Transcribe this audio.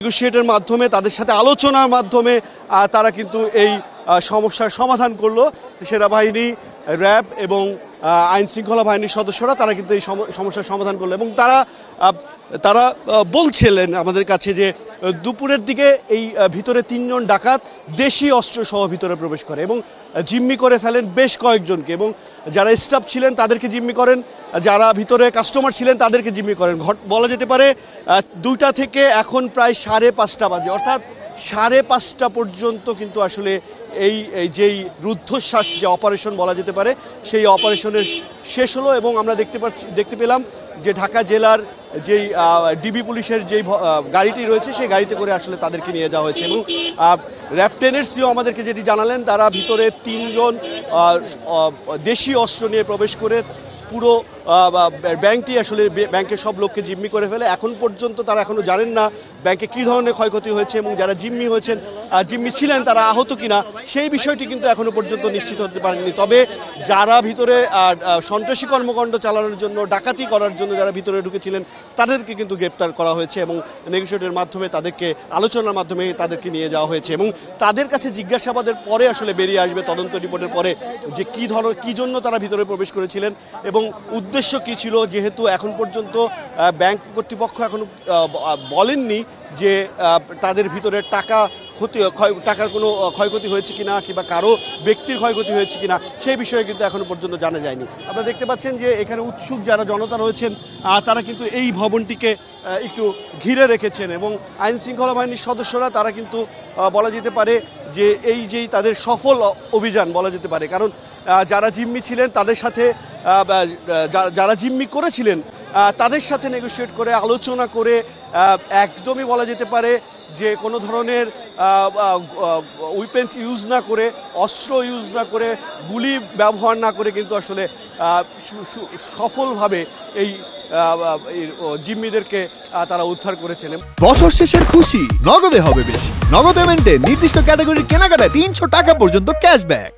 নেগোশিয়েটের মাধ্যমে তাদের সাথে আলোচনার মাধ্যমে তারা কিন্তু এই সমস্যার সমাধান করলো। সেনাবাহিনী, র্যাব এবং আইন শৃঙ্খলা বাহিনীর সদস্যরা তারা কিন্তু এই সমস্যার সমাধান করলো এবং তারা বলছিলেন আমাদের কাছে যে দুপুরের দিকে এই ভিতরে 3 জন ডাকাত দেশি অস্ত্র সহ ভিতরে প্রবেশ করে এবং জিম্মি করে ফেলেন বেশ কয়েকজনকে, এবং যারা স্টাফ ছিলেন তাদেরকে জিম্মি করেন, যারা ভিতরে কাস্টমার ছিলেন তাদেরকে জিম্মি করেন। বলা যেতে পারে 2টা থেকে এখন প্রায় 5:30 বাজে, অর্থাৎ 5:30 পর্যন্ত কিন্তু আসলে এই যেই রুদ্ধশ্বাস যে অপারেশন বলা যেতে পারে সেই অপারেশনের শেষ হলো। এবং আমরা দেখতে পেলাম যে ঢাকা জেলার যেই ডিবি পুলিশের যেই গাড়িটি রয়েছে সেই গাড়িতে করে আসলে তাদেরকে নিয়ে যাওয়া হয়েছে এবং র্যাব 10-এর সিও আমাদেরকে যেটি জানালেন, তারা ভিতরে 3 জন দেশি অস্ত্র নিয়ে প্রবেশ করে পুরো ব্যাংকটি আসলে ব্যাংকের সব লোককে জিম্মি করে ফেলে। এখন পর্যন্ত তারা এখনও জানেন না ব্যাংকে কী ধরনের ক্ষয়ক্ষতি হয়েছে এবং যারা জিম্মি ছিলেন তারা আহত কিনা সেই বিষয়টি কিন্তু এখনও পর্যন্ত নিশ্চিত হতে পারেনি। তবে যারা ভিতরে সন্ত্রাসী কর্মকাণ্ড চালানোর জন্য, ডাকাতি করার জন্য যারা ভিতরে ঢুকেছিলেন তাদেরকে কিন্তু গ্রেপ্তার করা হয়েছে এবং নেগোশিয়েটের মাধ্যমে তাদেরকে আলোচনার মাধ্যমে তাদেরকে নিয়ে যাওয়া হয়েছে এবং তাদের কাছে জিজ্ঞাসাবাদের পরে আসলে বেরিয়ে আসবে, তদন্ত রিপোর্টের পরে, যে কী জন্য তারা ভিতরে প্রবেশ করেছিলেন এবং উদ্দেশ্য কী ছিল। যেহেতু এখন পর্যন্ত ব্যাংক কর্তৃপক্ষ এখনও বলেননি যে তাদের ভিতরে টাকার কোনো ক্ষয়ক্ষতি হয়েছে কিনা কিংবা কারো ব্যক্তির ক্ষয়ক্ষতি হয়েছে কিনা সেই বিষয়ে কিন্তু এখনও পর্যন্ত জানা যায়নি। আপনারা দেখতে পাচ্ছেন যে এখানে উৎসুক যারা জনতা রয়েছেন তারা কিন্তু এই ভবনটিকে একটু ঘিরে রেখেছেন এবং আইন শৃঙ্খলা বাহিনীর সদস্যরা তারা কিন্তু বলা যেতে পারে যে যেই তাদের সফল অভিযান বলা যেতে পারে, কারণ যারা জিম্মি ছিলেন তাদের সাথে যারা জিম্মি করেছিলেন তাদের সাথে নেগোশিয়েট করে আলোচনা করে একদমই বলা যেতে পারে যে কোনো ধরনের উইপেন্স ইউজ না করে, অস্ত্র ইউজ না করে, গুলি ব্যবহার না করে কিন্তু আসলে সফলভাবে এই জিম্মিদেরকে তারা উদ্ধার করেছেন। বছর শেষের খুশি নগদে হবে বেশি। নগদ পেমেন্টে নির্দিষ্ট ক্যাটাগরির কেনাকাটায় 300 টাকা পর্যন্ত ক্যাশব্যাক।